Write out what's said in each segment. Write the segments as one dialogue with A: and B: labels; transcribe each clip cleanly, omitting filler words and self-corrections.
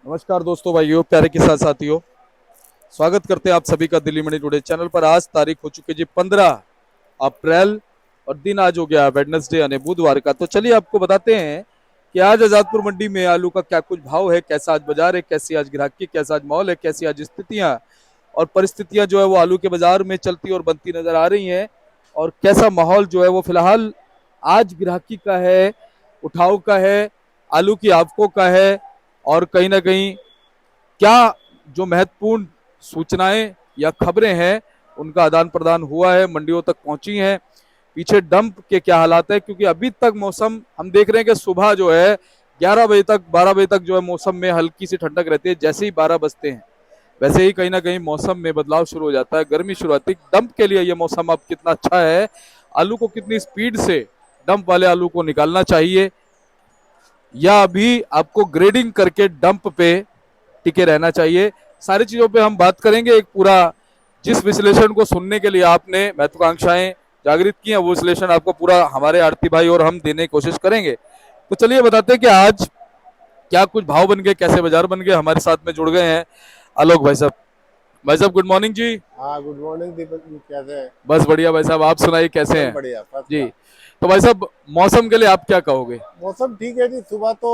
A: नमस्कार दोस्तों, भाइयों, प्यारे किसान साथियों। स्वागत करते हैं आप सभी का दिल्ली मनी टुडे चैनल पर। आज तारीख हो चुकी है जी 15 अप्रैल और दिन आज हो गया वेडनेसडे यानी बुधवार का। तो चलिए आपको बताते हैं कि आज आजादपुर मंडी में आलू का क्या कुछ भाव है, कैसा आज बाजार है, कैसी आज ग्राहकी, कैसा आज माहौल है, कैसी आज स्थितियां और परिस्थितियां जो है वो आलू के बाजार में चलती और बनती नजर आ रही हैं। और कैसा माहौल जो है वो फिलहाल आज ग्राहकी का है, उठाव का है, आलू की आवकों का है। और कहीं ना कहीं क्या जो महत्वपूर्ण सूचनाएं या खबरें हैं उनका आदान प्रदान हुआ है, मंडियों तक पहुंची हैं। पीछे डंप के क्या हालात है, क्योंकि अभी तक मौसम हम देख रहे हैं कि सुबह जो है 11 बजे तक 12 बजे तक जो है मौसम में हल्की सी ठंडक रहती है। जैसे ही 12 बजते हैं वैसे ही कहीं ना कहीं मौसम में बदलाव शुरू हो जाता है, गर्मी शुरू होती है। डंप के लिए ये मौसम अब कितना अच्छा है, आलू को कितनी स्पीड से डंप वाले आलू को निकालना चाहिए या अभी आपको ग्रेडिंग करके डंप पे टिके रहना चाहिए, सारी चीजों पे हम बात करेंगे। एक पूरा जिस विश्लेषण को सुनने के लिए आपने महत्वाकांक्षाएं जागृत की हैं वो विश्लेषण आपको पूरा हमारे आरती भाई और हम देने की कोशिश करेंगे। तो चलिए बताते हैं कि आज क्या कुछ भाव बन गए, कैसे बाजार बन गए। हमारे साथ में जुड़ गए हैं आलोक भाई साहब। भाई साहब गुड मॉर्निंग जी।
B: हाँ, गुड मॉर्निंग दीपक जी, कैसे हैं?
A: बस बढ़िया भाई साहब, आप सुनाइए कैसे
B: एकदम
A: हैं।
B: बढ़िया, फर्स्ट
A: जी।
B: क्लास।
A: तो भाई साहब मौसम के लिए आप क्या कहोगे।
B: मौसम ठीक है जी। सुबह तो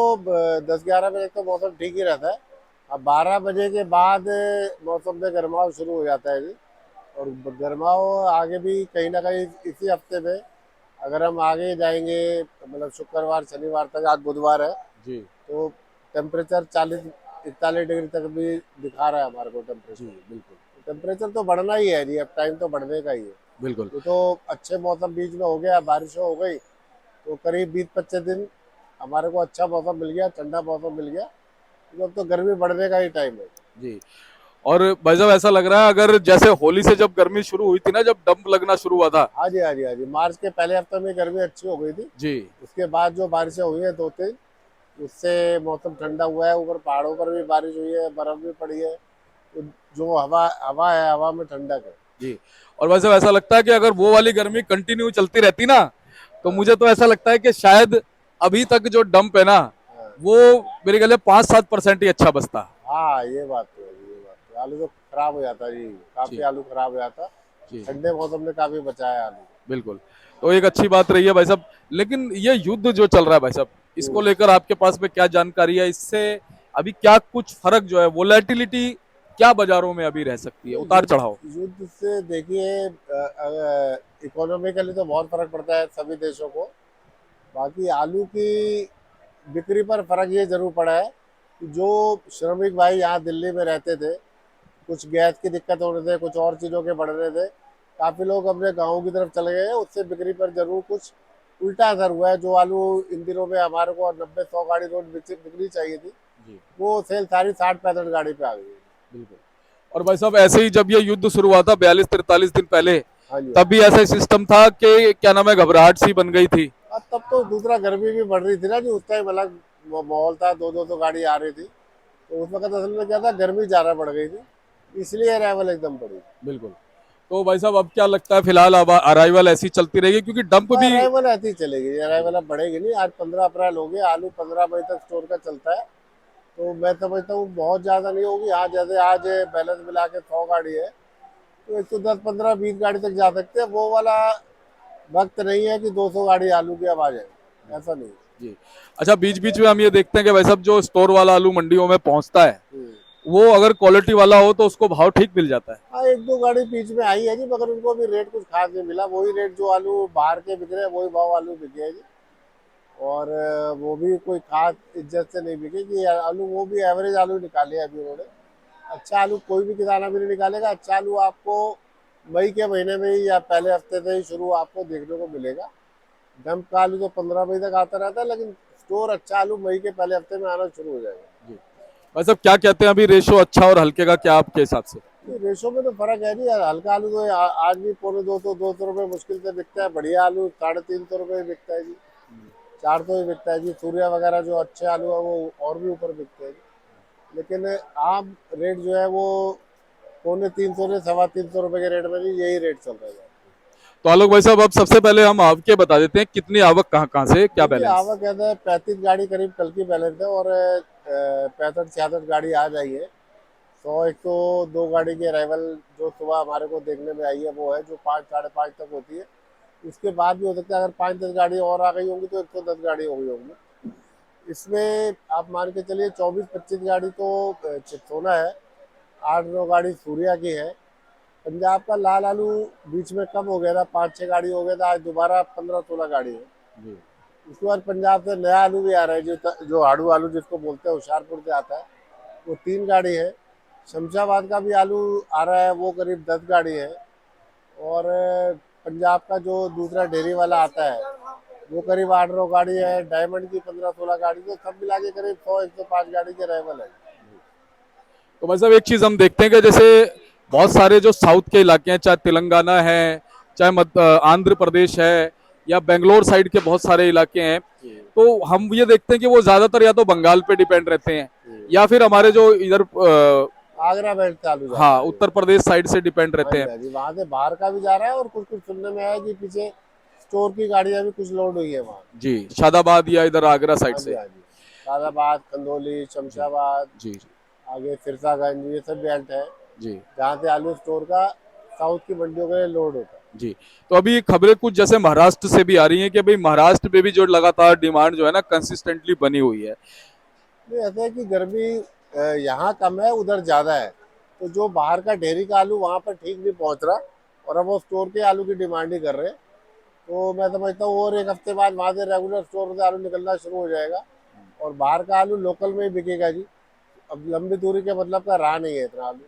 B: 10-11 बजे तो मौसम ठीक ही रहता है। अब 12 बजे के बाद मौसम में गर्माव शुरू हो जाता है जी। और गर्माव आगे भी कहीं ना कहीं इसी हफ्ते में, अगर हम आगे जाएंगे मतलब शुक्रवार शनिवार तक, आज बुधवार है,
A: जी।
B: तो टेम्परेचर 40-41 डिग्री तक भी दिखा रहा है हमारे को
A: जी
B: टेम्परेचर।
A: बिल्कुल।
B: टेम्परेचर तो बढ़ना ही है जी, अब टाइम तो बढ़ने का ही है।
A: बिल्कुल।
B: ये तो अच्छे मौसम बीच में हो गया, बारिश हो गई, तो करीब 20-25 दिन हमारे को अच्छा मौसम मिल गया, ठंडा मौसम मिल गया। तो अब तो गर्मी बढ़ने का ही टाइम है।
A: जी। और भाई साहब ऐसा लग रहा है अगर जैसे होली से जब गर्मी शुरू हुई थी ना, जब डंप लगना शुरू हुआ था।
B: हाँ जी, हाँ जी, हाँ जी, मार्च के पहले हफ्ते में गर्मी अच्छी हो गई थी।
A: जी।
B: उसके बाद जो बारिशें हुई हैं 2-3, उससे मौसम ठंडा हुआ है। ऊपर पहाड़ों पर भी बारिश हुई है, बर्फ भी पड़ी है। तो जो हवा हवा है, हवा में ठंडक है।
A: जी। और वैसे ऐसा लगता है कि अगर वो वाली गर्मी कंटिन्यू चलती रहती ना, तो
B: हाँ,
A: मुझे तो ऐसा लगता है कि शायद अभी तक जो डंप है ना
B: हाँ,
A: वो मेरे ख्याल 5-7% ही अच्छा बचता।
B: हाँ, ये बात तो है जी, ये बात तो है। आलू तो खराब हो जाता जी, काफी
A: जी।
B: आलू खराब हो जाता।
A: जी।
B: ठंडे मौसम ने काफी बचाया आलू।
A: बिल्कुल। तो एक अच्छी बात रही है भाई साहब। लेकिन ये युद्ध जो चल रहा है भाई साहब, इसको
B: हम्म।
A: लेकर आपके पास में क्या जानकारी है, इससे अभी क्या कुछ फर्क जो है वोलेटिलिटी क्या बाजारों में अभी रह सकती है, उतार चढ़ाव।
B: युद्ध युद्ध से देखिए, इकोनॉमिकली तो बहुत फर्क पड़ता है सभी देशों को। बाकी आलू की बिक्री पर फर्क ये जरूर पड़ा है कि जो श्रमिक भाई यहाँ दिल्ली में रहते थे, कुछ गैस की दिक्कत हो रहे थे, कुछ और चीज़ों के बढ़ रहे थे, काफ़ी लोग अपने गाँव की तरफ चले गए हैं। उससे बिक्री पर जरूर कुछ उल्टा असर हुआ है। जो आलू इन दिनों में हमारे को 90-100 गाड़ी रोज बिकनी चाहिए थी,
A: जी।
B: वो सेल सारी 60-65 गाड़ी पे आ गई है।
A: बिल्कुल। और भाई साहब ऐसे ही जब ये युद्ध शुरू हुआ था 42-43 दिन पहले,
B: हाँ जी, हाँ
A: तब
B: जी।
A: भी ऐसा सिस्टम था कि क्या नाम है, घबराहट सी बन गई थी।
B: अब तब तो दूसरा गर्मी भी बढ़ रही थी ना जी, उस टाइम अलग माहौल था, 200 गाड़ी आ रही थी। तो उस वक्त असल में क्या था, गर्मी ज़्यादा बढ़ गई थी, इसलिए अराइवल एकदम बढ़ी।
A: बिल्कुल। तो भाई साहब अब क्या लगता है, फिलहाल अब अराइवल ऐसी चलती रहेगी क्योंकि डंप भी।
B: अराइवल ऐसी ही चलेगी,
A: जी।
B: अराइवल अब बढ़ेगी नहीं। आज 15 अप्रैल हो गया, आलू 15 मई तक स्टोर का चलता है। तो मैं समझता हूँ बहुत ज़्यादा नहीं होगी। आज जैसे आज बैलेंस मिला के 100 गाड़ी है, तो 110, 15, 20 गाड़ी तक जा सकते हैं। वो वाला वक्त नहीं है कि 200 गाड़ी आलू की अब आ जाए, ऐसा नहीं है।
A: जी। अच्छा, बीच बीच में हम ये देखते हैं कि भाई साहब जो स्टोर वाला आलू मंडियों में पहुंचता है
B: हम्म।
A: वो अगर क्वालिटी वाला हो तो उसको भाव ठीक मिल जाता है।
B: हाँ, 1-2 गाड़ी बीच में आई है जी, मगर उनको भी रेट कुछ खास नहीं मिला। वही रेट जो आलू बाहर के बिक रहे हैं, वही भाव आलू बिके हैं जी। और वो भी कोई खास इज्जत से नहीं बिके कि आलू, वो भी एवरेज आलू निकाले हैं अभी उन्होंने। अच्छा आलू कोई भी किसान अभी नहीं निकालेगा। अच्छा आलू आपको मई के महीने में ही या पहले हफ्ते से ही शुरू आपको देखने को मिलेगा। डंप का आलू तो 15 मई तक आता रहता है, लेकिन स्टोर अच्छा आलू मई के पहले हफ्ते में आना शुरू हो जाएगा।
A: जी। भाई साहब क्या कहते हैं अभी रेशो अच्छा और हल्के का क्या आपके हिसाब से।
B: ये रेशो में तो फर्क है नहीं यार। हल्का आलू तो आज भी पौने 200 रुपये मुश्किल से बिकता है। बढ़िया आलू 350 रुपये बिकता है जी, 400 ही बिकता है जी। सूर्या वगैरह जो अच्छे आलू है वो और भी ऊपर बिकते हैं जी। लेकिन आम रेट जो है वो 250 से 350 रुपये के रेट में जी, यही रेट चल रहा है।
A: तो आलोक भाई साहब, अब सबसे पहले हम आपके बता देते हैं कितनी आवक कहाँ कहाँ से, क्या
B: देखिए
A: बैलेंस।
B: आवक कहते हैं 35 गाड़ी करीब कल की बैलेंस है, और 65 66 गाड़ी आज आई है। 100 102 गाड़ी की अराइवल जो सुबह हमारे को देखने में आई है वो है, जो 5 साढ़े 5 तक होती है। उसके बाद भी हो सकता है, अगर 5 10 गाड़ी और आ गई होंगी तो 110 गाड़ी हो गई होंगी। इसमें आप मान के चलिए 24 25 गाड़ी तो चिप्सोना है, 8 9 गाड़ी सूर्या की है। पंजाब का लाल आलू बीच में कम हो गया था, 5 6 गाड़ी हो गया था, आज दोबारा 15 16 गाड़ी है।
A: जी।
B: उसके बाद पंजाब से नया आलू भी आ रहा है, जो हाड़ू आलू जिसको बोलते हैं, होशियारपुर से आता है, वो 3 गाड़ी है। शमशाबाद का भी आलू आ रहा है, वो करीब 10 गाड़ी है। और पंजाब का जो दूसरा डेयरी वाला आता है वो करीब 8 9 गाड़ी है। डायमंड की 15 16 गाड़ी, तो सब मिला के करीब 100 105 गाड़ी के अराइवल है।
A: तो भाई साहब, एक चीज हम देखते हैं कि जैसे बहुत सारे जो साउथ के इलाके हैं, चाहे तेलंगाना है, चाहे आंध्र प्रदेश है, या बेंगलोर साइड के बहुत सारे इलाके हैं, तो हम ये देखते हैं कि वो ज्यादातर या तो बंगाल पे डिपेंड रहते हैं, या फिर हमारे जो इधर
B: आगरा बेल्ट से आलू जाता
A: हाँ,
B: है जी।
A: उत्तर प्रदेश साइड से डिपेंड
B: हाँ
A: रहते
B: जी,
A: हैं।
B: हाँ जी, वहाँ से बाहर का भी जा रहा है, और कुछ कुछ सुनने में आया कि पीछे स्टोर की गाड़ियाँ भी कुछ लोड हुई है वहाँ।
A: जी, शादाबाद या इधर आगरा साइड
B: हाँ जी,
A: से।
B: हाँ जी, सादाबाद, कंदौली,
A: जी
B: शमशाबाद,
A: जी जी
B: आगे सिरसागंज, ये सब बेल्ट है
A: जी
B: जहाँ से आलू स्टोर का साउथ की मंडियों के लिए लोड होता है।
A: जी। तो अभी खबरें कुछ जैसे महाराष्ट्र से भी आ रही हैं कि भाई महाराष्ट्र में भी जो लगातार डिमांड जो है ना कंसिस्टेंटली बनी हुई है।
B: नहीं, ऐसा है कि गर्मी यहाँ कम है, उधर ज़्यादा है। तो जो बाहर का डेयरी का आलू वहाँ पर ठीक नहीं पहुँच रहा, और अब वो स्टोर के आलू की डिमांड ही कर रहे हैं। तो मैं समझता हूँ और एक हफ्ते बाद वहाँ से रेगुलर स्टोर से आलू निकलना शुरू हो जाएगा, और बाहर का आलू लोकल में ही बिकेगा जी। अब लंबी दूरी के मतलब का रहा नहीं है इतना आलू,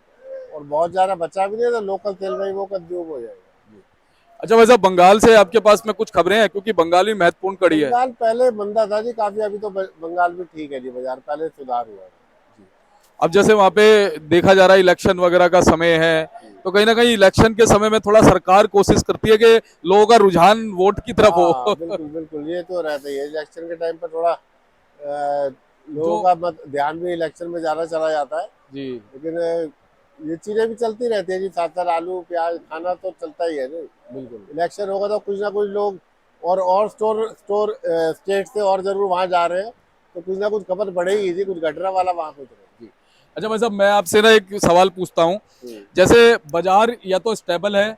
B: और बहुत ज़्यादा बचा भी नहीं है, तो लोकल सेल में ही वो कंज्यूम हो जाएगा।
A: अच्छा वैसा बंगाल से आपके पास में कुछ खबरें हैं, क्योंकि बंगाल भी महत्वपूर्ण कड़ी है।
B: बंगाल पहले मंदा था जी काफ़ी, अभी तो बंगाल भी ठीक है जी, बाजार पहले सुधार हुआ है।
A: अब जैसे वहां पे देखा जा रहा है इलेक्शन वगैरह का समय है, तो कहीं ना कहीं इलेक्शन के समय में थोड़ा सरकार कोशिश करती है कि लोगों का रुझान वोट की तरफ
B: हाँ
A: हो।
B: बिल्कुल बिल्कुल, ये तो रहता ही है, इलेक्शन के टाइम पर थोड़ा लोगों
A: जो
B: का मत ध्यान भी इलेक्शन में ज़्यादा चला जाता है।
A: जी
B: लेकिन ये चीज़ें भी चलती रहती है जी, साथ साथ आलू प्याज खाना तो चलता ही है जी।
A: बिल्कुल।
B: इलेक्शन होगा तो कुछ ना कुछ लोग और स्टोर स्टोर स्टेट से और जरूर वहाँ जा रहे हैं, तो कुछ ना कुछ खबर बढ़ेगी जी, कुछ घटना वाला वहाँ कुछ
A: जी। अच्छा भाई साहब, मैं आपसे ना एक सवाल पूछता हूँ।
B: रहे।
A: जैसे बाजार या तो स्टेबल है,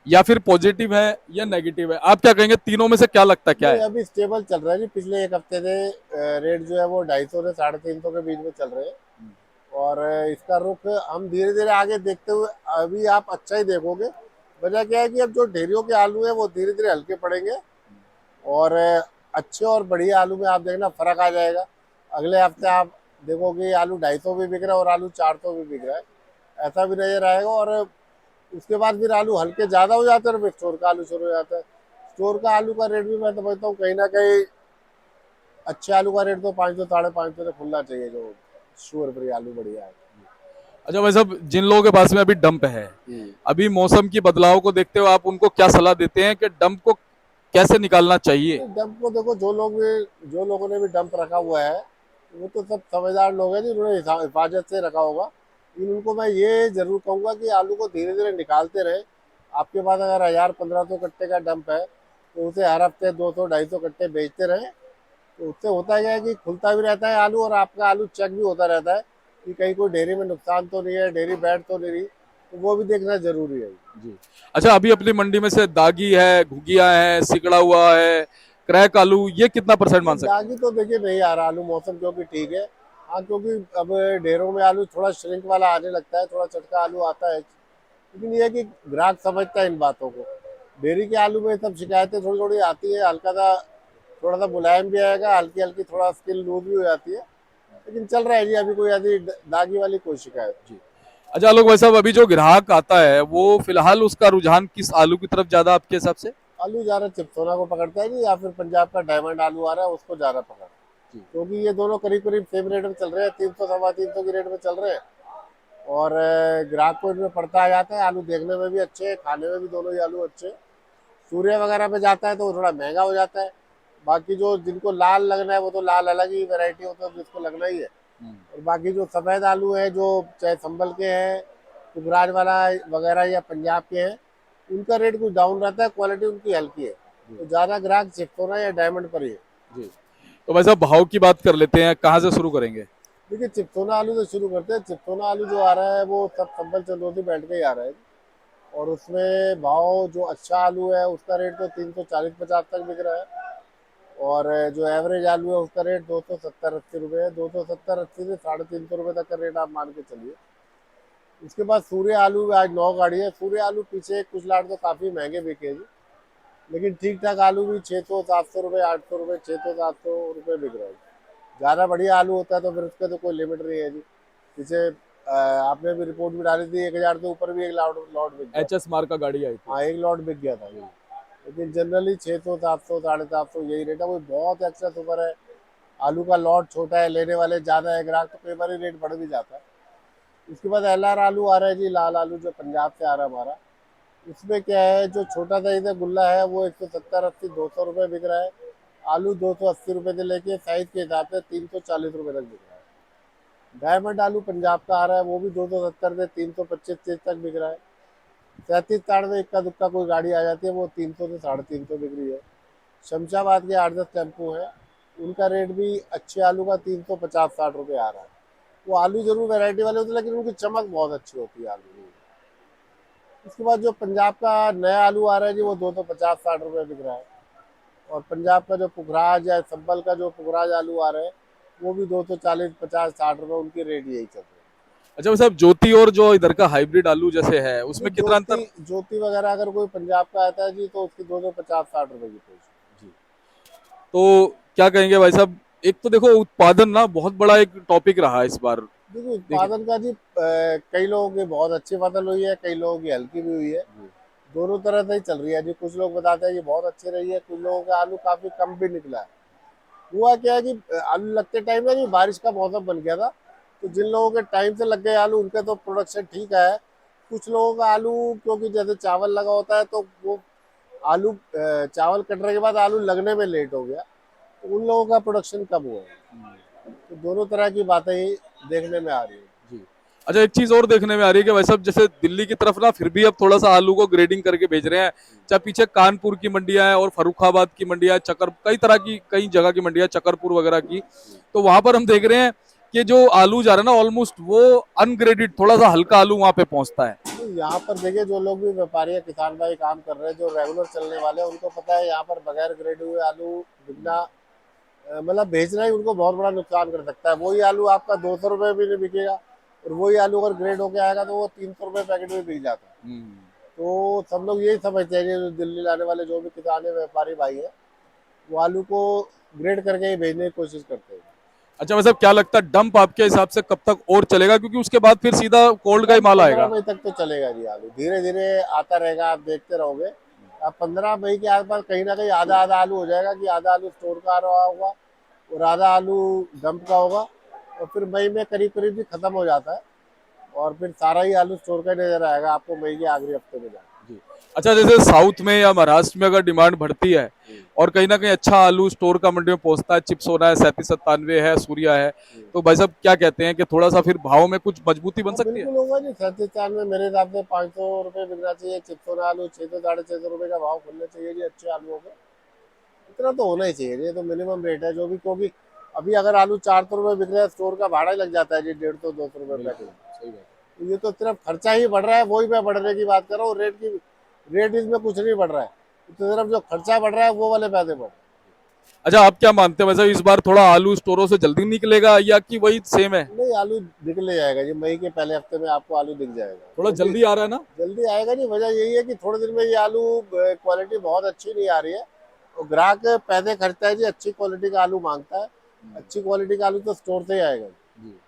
A: या फिर पॉजिटिव है, या नेगेटिव है, आप क्या कहेंगे, तीनों में से क्या लगता है, क्या
B: नहीं,
A: है।
B: अभी स्टेबल चल रहा है जी। पिछले एक हफ्ते से रेट जो है वो 250 से 350 के बीच में चल रहे हैं, और इसका रुख हम धीरे धीरे आगे देखते हुए, अभी आप अच्छा ही देखोगे। वजह क्या है कि अब जो ढेरियों के आलू हैं वो धीरे धीरे हल्के पड़ेंगे, और अच्छे और बढ़िया आलू में आप देखना फर्क आ जाएगा। अगले हफ्ते आप देखोगे आलू 250 भी बिक रहा है और आलू 400 भी बिक रहा है, ऐसा भी नजर आएगा। और उसके बाद फिर आलू हल्के ज़्यादा हो जाते हैं, और फिर स्टोर का आलू शुरू हो जाता है। स्टोर का आलू का रेट भी मैं समझता हूँ कहीं ना कहीं, अच्छे आलू का रेट तो 500 550 से खुलना चाहिए, जो शुगर फ्री आलू बढ़िया है।
A: अच्छा भाई साहब, जिन लोगों के पास में अभी डंप है, अभी मौसम की बदलाव को देखते हुए आप उनको क्या सलाह देते हैं कि डंप को कैसे निकालना चाहिए।
B: डंप को देखो, जो लोगों ने भी डंप रखा हुआ है वो तो सब समझदार लोग हैं जी, उन्होंने हिफाजत से रखा होगा। लेकिन उनको मैं ये जरूर कहूँगा कि आलू को धीरे धीरे निकालते रहे। आपके पास अगर 1000 1500 कट्टे का डंप है, तो उसे हर हफ्ते 200 250 कट्टे बेचते रहे। तो उससे होता क्या है कि खुलता भी रहता है आलू, और आपका आलू चेक भी होता रहता है कि कहीं कोई डेयरी में नुकसान तो नहीं है, डेयरी बैठ तो नहीं रही, तो वो भी देखना जरूरी है।
A: जी। अच्छा, अभी अपनी मंडी में से दागी है, घुगिया है, सिकड़ा हुआ है, क्रैक आलू, ये कितना परसेंट मान
B: नहीं,
A: सकते हैं।
B: दागी तो देखिए नहीं आ रहा आलू, मौसम क्योंकि ठीक है। हाँ, क्योंकि अब ढेरों में आलू थोड़ा श्रिंक वाला आने लगता है, थोड़ा चटका आलू आता है। लेकिन ये है कि ग्राहक समझता है इन बातों को। डेयरी के आलू में सब शिकायतें थोड़ी थोड़ी आती है, हल्का सा थोड़ा सा मुलायम भी आएगा, हल्की हल्की थोड़ा स्किन लूज भी हो जाती है। लेकिन चल रहा है जी, अभी कोई ऐसी दागी वाली कोई शिकायत
A: जी। अच्छा आलोक भाई साहब, अभी जो ग्राहक आता है वो फिलहाल उसका रुझान किस आलू की तरफ ज्यादा आपके हिसाब से।
B: आलू ज़्यादा चिपसोना को पकड़ता है जी, या फिर पंजाब का डायमंड आलू आ रहा है उसको ज़्यादा पकड़,
A: जी
B: क्योंकि ये दोनों करीब करीब सेम रेट में चल रहे हैं, 300 350 की रेट में चल रहे हैं। और ग्राहक को इनमें पड़ता आ जाता है। आलू देखने में भी अच्छे हैं, खाने में भी दोनों ही आलू अच्छे हैं। सूर्य वगैरह पे जाता है तो वो थोड़ा महंगा हो जाता है। बाकी जो जिनको लाल लगना है वो तो लाल अलग ही वैरायटी होता है, जिसको लगना ही है। और बाकी जो सफ़ेद आलू है, जो चाहे संभल के हैं, कुबराज वाला वगैरह या पंजाब के हैं, उनका रेट कुछ डाउन रहता है, क्वालिटी उनकी हल्की है, तो ज्यादा ग्राहक चिप्सोना या डायमंड पर ही है।
A: जी। तो भाई साहब भाव की बात कर लेते हैं, कहाँ से शुरू करेंगे?
B: देखिए चिप्सोना आलू से शुरू करते हैं। चिप्सोना आलू जो आ रहा है वो सब संभल चंद्रोती बैठ के ही आ रहा है, और उसमें भाव जो अच्छा आलू है उसका रेट तो 340-50 तक बिक रहा है, और जो एवरेज आलू है उसका रेट 270-80 रुपये है। 270-80 से 350 रुपये तक का रेट आप मान के चलिए। उसके बाद सूर्य आलू आज 9 गाड़ी है। सूर्य आलू पीछे कुछ लाट तो काफ़ी महंगे बिके जी, लेकिन ठीक ठाक आलू भी 600-700 रुपये, 800 रुपये, 600-700 रुपये बिक रहा है। ज़्यादा बढ़िया आलू होता है तो फिर उसका तो कोई लिमिट नहीं है जी। पीछे आपने भी रिपोर्ट भी डाली थी, 1,000 से ऊपर भी एक लॉट लॉट बिक गया।
A: HS मार्क का गाड़ी आई थी।
B: हाँ, एक लॉट बिक गया था जी। लेकिन जनरली 600, 700, 750 यही रेट है। कोई बहुत एक्स्ट्रा सुपर है, आलू का लॉट छोटा है, लेने वाले ज़्यादा है ग्राहक, तो कई बार रेट बढ़ भी जाता है। उसके बाद LR आलू आ रहा है जी, लाल आलू जो पंजाब से आ रहा है हमारा। उसमें क्या है, जो छोटा साइज है गुल्ला है वो 170-80, 200 रुपये बिक रहा है। आलू 280 रुपये से लेके साइज के हिसाब से 340 रुपये तक बिक रहा है। डायमंड आलू पंजाब का आ रहा है, वो भी 270 से 325 तक बिक रहा है। 37 में इक्का दुक्का कोई गाड़ी आ जाती है, वो 300 से 350 बिक रही है। शमशाबाद के 8-10 टेम्पो हैं, उनका रेट भी अच्छे आलू का 350-60 रुपये आ रहा है। वो आलू जरूर वैरायटी वाले होते हैं, लेकिन उनकी चमक बहुत अच्छी होती है आलू की। उसके बाद जो पंजाब का नया आलू आ रहा है जी, वो 250-60 रुपये बिक रहा है। और पंजाब का जो पुखराज या संभल का जो पुखराज आलू आ रहे हैं, वो भी 240-50-60 रुपये, उनकी रेट यही चल रही है।
A: अच्छा भाई साहब, ज्योति और जो इधर का हाइब्रिड आलू जैसे है
B: जी,
A: उसमें कितना
B: ज्योति
A: अंतर?
B: ज्योति वगैरह अगर कोई पंजाब का आता है जी, तो उसकी 250-60 रुपये की पोजीशन।
A: जी। तो क्या कहेंगे भाई साहब, एक तो देखो उत्पादन ना बहुत बड़ा एक टॉपिक रहा इस बार।
B: देखिए
A: देखिए।
B: उत्पादन का जी, कई लोगों की बहुत अच्छी फसल हुई है, कई लोगों की हल्की भी हुई है। दोनों तरह से ही चल रही है जी। कुछ लोग बताते हैं कि बहुत अच्छी रही है, कुछ लोगों का आलू काफी कम भी निकला है। हुआ क्या है कि आलू लगते टाइम में जी बारिश का मौसम बन गया था, तो जिन लोगों के टाइम से लग गए आलू उनका तो प्रोडक्शन ठीक है। कुछ लोगों का आलू, क्योंकि जैसे चावल लगा होता है तो वो आलू चावल कटने के बाद आलू लगने में लेट हो गया, तो उन लोगों का प्रोडक्शन कम हुआ है। तो दोनों तरह की बातें ही देखने में आ रही है।
A: जी। अच्छा, एक चीज और देखने में आ रही है कि भाई साहब जैसे दिल्ली की तरफ ना फिर भी अब थोड़ा सा आलू को ग्रेडिंग करके भेज रहे हैं। चाहे पीछे कानपुर की मंडियां हैं और फर्रुखाबाद की मंडियां, चकर कई तरह की कई जगह की मंडियां, चकरपुर वगैरह की। तो वहां पर हम देख रहे हैं कि जो आलू जा रहा है ना ऑलमोस्ट वो अनग्रेडेड, थोड़ा सा हल्का आलू वहां पे पहुंचता है।
B: तो यहाँ पर देखिए, जो लोग भी व्यापारी या किसान भाई काम कर रहे हैं, जो रेगुलर चलने वाले हैं, उनको पता है यहाँ पर बगैर ग्रेड हुए आलू बिकना, मतलब भेजना ही उनको बहुत बड़ा नुकसान कर सकता है। वही आलू आपका 200 रुपये भी नहीं बिकेगा, और वही आलू अगर ग्रेड होके आएगा तो वो 300 रुपये पैकेट में बिक जाता है। तो सब लोग यही समझते हैं, जो दिल्ली लाने वाले जो भी किसान है, व्यापारी भाई है, वो आलू को ग्रेड करके ही भेजने की कोशिश करते हैं।
A: अच्छा भाई साहब, क्या लगता है डंप आपके हिसाब से कब तक और चलेगा, क्योंकि उसके बाद फिर सीधा कोल्ड का ही
B: एकदम
A: माल
B: 15
A: आएगा?
B: मई तक तो चलेगा जी आलू, धीरे धीरे आता रहेगा, आप देखते रहोगे। आप 15 मई के आसपास कहीं ना कहीं आधा आधा आलू हो जाएगा, कि आधा आलू स्टोर का आ रहा होगा और आधा आलू डंप का होगा। और फिर मई में करीब करीब भी खत्म हो जाता है, और फिर सारा ही आलू स्टोर का ही नजर आएगा आपको मई के आखिरी हफ्ते में जाकर।
A: जी। अच्छा, जैसे साउथ में या महाराष्ट्र में अगर डिमांड बढ़ती है और कहीं ना कहीं अच्छा आलू स्टोर का मंडी में पहुंचता है, चिप्स होना है, 37-97 है, सूर्या है, तो भाई साहब क्या कहते हैं कि थोड़ा सा फिर भाव में कुछ मजबूती बन
B: हाँ
A: सकती है?
B: बिल्कुल होगा जी। 37 में मेरे हिसाब से 500 रुपये बिकना चाहिए। चिप्सोना आलू 600-650 रुपये का भाव खुलना चाहिए जी, अच्छे आलूओं का। इतना तो होना ही चाहिए जी, ये तो मिनिमम रेट है जो भी, क्योंकि अभी अगर आलू 400 रुपये बिक रहा है, स्टोर का भाड़ा ही लग जाता है जी 150-200 रुपये पैकेट।
A: सही बात है।
B: तो ये तो सिर्फ खर्चा ही बढ़ रहा है, वही मैं बढ़ने की बात कर रहा हूँ। रेट इसमें कुछ नहीं बढ़ रहा है, तो सिर्फ जो खर्चा बढ़ रहा है वो वाले पैसे बढ़ रहे हैं।
A: अच्छा, आप क्या मानते हैं वैसे इस बार थोड़ा आलू स्टोरों से जल्दी निकलेगा या कि वही सेम है?
B: नहीं, आलू दिख ले जाएगा जी, मई के पहले हफ्ते में आपको आलू दिख जाएगा,
A: थोड़ा
B: क्योंकि
A: जल्दी आ रहा है ना?
B: जल्दी आएगा जी। वजह यही है कि थोड़े दिन में ये आलू क्वालिटी बहुत अच्छी नहीं आ रही है, और ग्राहक पैसे खर्चता है जी, अच्छी क्वालिटी का आलू मांगता है। अच्छी क्वालिटी का आलू तो स्टोर से ही आएगा।
A: जी।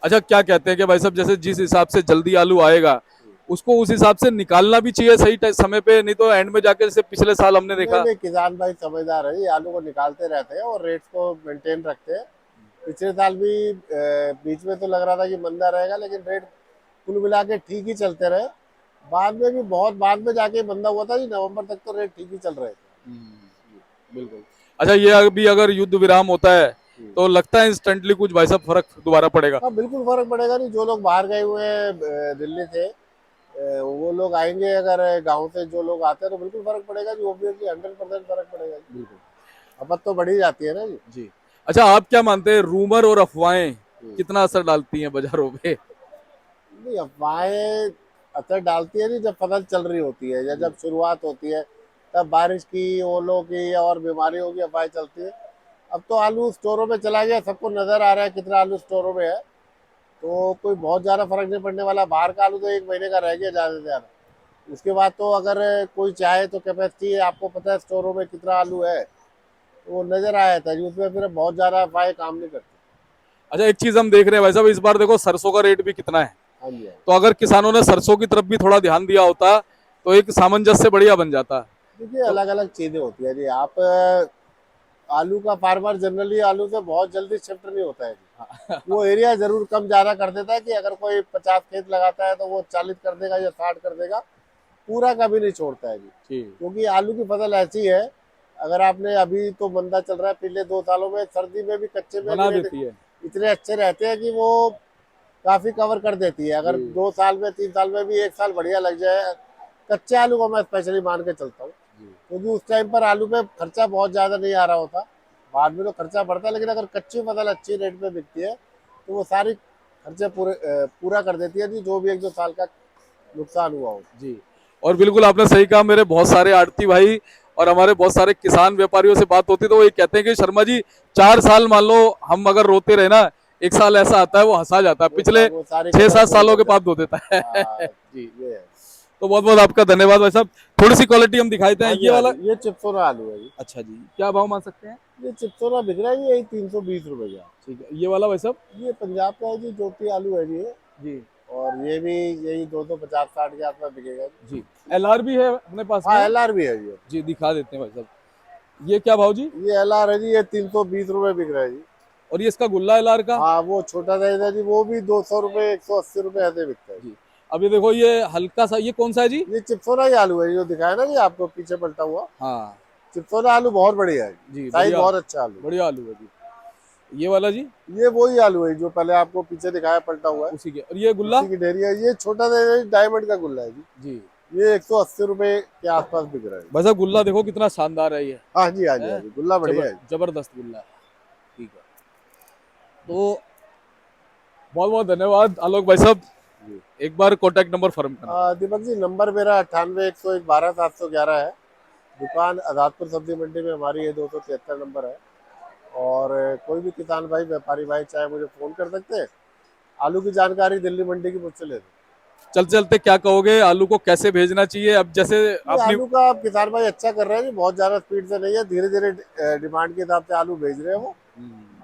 A: अच्छा, क्या कहते हैं कि भाई साहब जैसे जिस हिसाब से जल्दी आलू आएगा उसको उस हिसाब से निकालना भी चाहिए सही समय पे, नहीं तो एंड में जाके जैसे पिछले साल हमने
B: नहीं
A: देखा।
B: नहीं, किसान भाई समझदार है, ये आलू को निकालते रहते हैं और रेट्स को मेंटेन रखते हैं। पिछले साल भी बीच में तो लग रहा था कि मंदा रहेगा, लेकिन रेट कुल मिला के ठीक ही चलते रहे। बाद में भी बहुत बाद में जाके मंदा हुआ था जी, नवंबर तक तो रेट ठीक ही चल रहे थे।
A: बिल्कुल। अच्छा, ये अभी अगर युद्ध विराम होता है तो लगता है इंस्टेंटली कुछ भाई साहब फर्क दोबारा पड़ेगा?
B: हाँ बिल्कुल फर्क पड़ेगा। नहीं, जो लोग बाहर गए हुए हैं दिल्ली से, वो लोग आएंगे अगर गांव से जो लोग आते हैं तो बिल्कुल फर्क पड़ेगा जी, ऑब्वियसली 100% फर्क पड़ेगा जी।
A: बिल्कुल
B: खपत तो बढ़ी जाती है ना जी।
A: जी। अच्छा, आप क्या मानते हैं, रूमर और अफवाहें
B: हम्म।
A: कितना असर डालती हैं बाजारों पे?
B: नहीं, अफवाहें असर डालती है नहीं जब फसल चल रही होती है या
A: जी
B: जब शुरुआत होती है, तब बारिश की, ओलों की और बीमारियों की अफवाहें चलती है। अब तो आलू स्टोरों में चला गया, सबको नजर आ रहा है कितना आलू स्टोरों में है, तो कोई बहुत ज्यादा फर्क नहीं पड़ने वाला। बाहर का आलू तो 1 महीने का रह गया ज्यादा से ज्यादा। उसके बाद तो अगर कोई चाहे तो कैपेसिटी आपको पता है स्टोरों में कितना आलू है, तो वो नजर आया था जी, उसमें फिर बहुत ज्यादा अफवाहें काम नहीं करती।
A: अच्छा, एक चीज हम देख रहे हैं भाई साहब, इस बार देखो सरसों का रेट भी कितना है।
B: हाँ जी, हाँ
A: तो अगर किसानों ने सरसों की तरफ भी थोड़ा ध्यान दिया होता तो एक सामंजस्य बढ़िया बन जाता।
B: जी। देखिए,
A: तो
B: अलग अलग चीजें होती है जी। आप आलू का फार्मर जनरली आलू से बहुत जल्दी शिफ्ट नहीं होता है जी। वो एरिया जरूर कम ज्यादा कर देता है कि अगर कोई 50 खेत लगाता है तो वो 40 कर देगा या 60 कर देगा, पूरा कभी नहीं छोड़ता है जी।
A: ठीक
B: क्योंकि आलू की फसल ऐसी है, अगर आपने अभी तो मंदा चल रहा है, पिछले 2 सालों में सर्दी में भी कच्चे में भी
A: बना
B: रेट
A: देती है।
B: इतने अच्छे रहते हैं कि वो काफी कवर कर देती है। अगर
A: जी
B: 2 साल में 3 साल में भी 1 साल बढ़िया लग जाए, कच्चे आलू को मैं स्पेशली मान के चलता हूँ,
A: जी
B: क्योंकि उस टाइम पर आलू पे खर्चा बहुत ज्यादा नहीं आ रहा होता। बाद में तो खर्चा बढ़ता है, लेकिन अगर कच्ची फसल अच्छी रेट पे बिकती है तो वो सारी खर्चे पूरा कर देती है जी, जो भी 1-2 साल का नुकसान हुआ हो।
A: जी। और बिल्कुल आपने सही कहा, मेरे बहुत सारे आड़ती भाई और हमारे बहुत सारे किसान व्यापारियों से बात होती तो वो ये कहते हैं कि शर्मा जी, 4 साल मान लो हम अगर रोते रहे ना, एक साल ऐसा आता है वो हंसा जाता है, पिछले
B: वो सारी
A: छह
B: कदर
A: सात
B: पूरी
A: सालों
B: कर
A: के बाद
B: जाती
A: धो देता है।
B: है।
A: जी।
B: ये है।
A: तो बहुत बहुत आपका धन्यवाद भाई साहब। थोड़ी सी क्वालिटी हम दिखाई देते हैं,
B: हाँ जी,
A: ये
B: हाँ
A: वाला।
B: जी, ये चिप्सोना आलू है जी।
A: अच्छा जी, क्या भाव मान सकते हैं?
B: ये चिप्सोना बिक रहा है, यही 320 रुपए का।
A: ठीक है, ये वाला भाई साहब?
B: ये पंजाब का है जी, ज्योति आलू है जी ये।
A: जी
B: और ये भी यही 250-60 के आसपास बिकेगा जी।
A: जी। एलआर भी है अपने पास
B: हाँ,
A: में?
B: एलआर भी है जी।
A: जी, दिखा देते हैं भाई साहब। ये क्या भाव जी?
B: ये एलआर है जी, ये 320 रुपए बिक रहा है जी।
A: और ये इसका गुल्ला एलआर का?
B: हाँ, वो छोटा साइज है जी, वो भी 200 रुपए, 180 रुपए ऐसे बिकता है।
A: जी। अब ये देखो, ये हल्का सा, ये कौन सा है जी?
B: ये चिप्सोना ही आलू है जो दिखाया ना जी आपको पीछे पलटा हुआ।
A: हाँ
B: चिप्सोना आलू बहुत बढ़िया है,
A: जी,
B: साइज
A: बढ़िया।
B: बहुत अच्छा आलू।
A: बढ़िया आलू है जी। ये वाला जी?
B: ये वही आलू है जो पहले आपको पीछे दिखाया पलटा हुआ है,
A: उसी के। और ये गुल्ला?
B: उसी की ढेरी है। ये छोटा साइज है, डायमंड का गुल्ला है जी।
A: जी।
B: ये 180 रुपए के आसपास बिक रहा है।
A: भाई साहब, गुल्ला देखो कितना शानदार है ये।
B: हाँ जी, हाँ जी, हाँ
A: है
B: जी, गुल्ला बढ़िया है।
A: जबरदस्त गुल्ला है। ठीक है। तो बहुत बहुत धन्यवाद आलोक भाई साहब।
B: जी।
A: एक बार कॉन्टैक्ट नंबर फर्म करना।
B: दीपक जी, नंबर मेरा 98-101-12-711 है। दुकान आजादपुर सब्जी मंडी में हमारी है, 273 नंबर है। और कोई भी किसान भाई, व्यापारी भाई चाहे मुझे फोन कर सकते हैं। आलू की जानकारी दिल्ली मंडी की मुझसे ले सकते
A: चलते चलते क्या कहोगे, आलू को कैसे भेजना चाहिए? अब जैसे
B: हैं। ये
A: अपनी।
B: आलू का आप किसान भाई अच्छा कर रहे हैं जी, बहुत ज्यादा स्पीड से नहीं है, धीरे धीरे डिमांड के हिसाब से आलू भेज रहे हैं वो।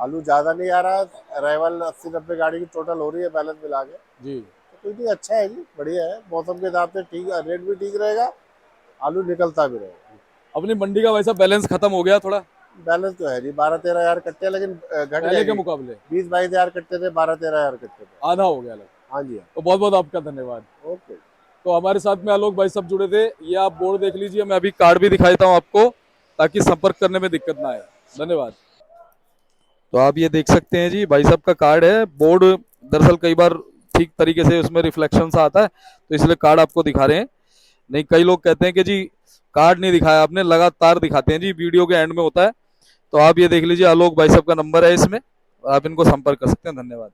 B: आलू ज्यादा नहीं आ रहा, अराइवल 80-90 गाड़ी की टोटल हो रही है बैलेंस मिला के।
A: जी।
B: तो कोई नहीं, अच्छा है जी, बढ़िया है, मौसम के हिसाब से ठीक, रेट भी ठीक रहेगा, आलू निकलता भी रहेगा।
A: अपनी मंडी का वैसा बैलेंस खत्म हो गया थोड़ा
B: बैलेंस तो है जी, 12-13 हजार कट्टे, लेकिन घट
A: पहले
B: गए
A: के
B: जी।
A: मुकाबले।
B: 20-22 हजार कट्टे थे, 12-13 हजार कट्टे थे।
A: आधा हो गया लगभग।
B: हाँ जी, हाँ।
A: तो बहुत बहुत आपका धन्यवाद।
B: ओके।
A: तो हमारे साथ में आलोक भाई सब जुड़े थे। ये आप बोर्ड देख लीजिए, मैं अभी कार्ड भी दिखाता हूँ आपको, ताकि संपर्क करने में दिक्कत ना आए। धन्यवाद। तो आप ये देख सकते हैं जी, भाई साहब का कार्ड है। बोर्ड दरअसल कई बार ठीक तरीके से उसमें रिफ्लेक्शन सा आता है, तो इसलिए कार्ड आपको दिखा रहे हैं। नहीं, कई लोग कहते हैं कि जी कार्ड नहीं दिखाया आपने, लगातार दिखाते हैं जी, वीडियो के एंड में होता है। तो आप ये देख लीजिए, आलोक भाई साहब का नंबर है इसमें, आप इनको संपर्क कर सकते हैं। धन्यवाद।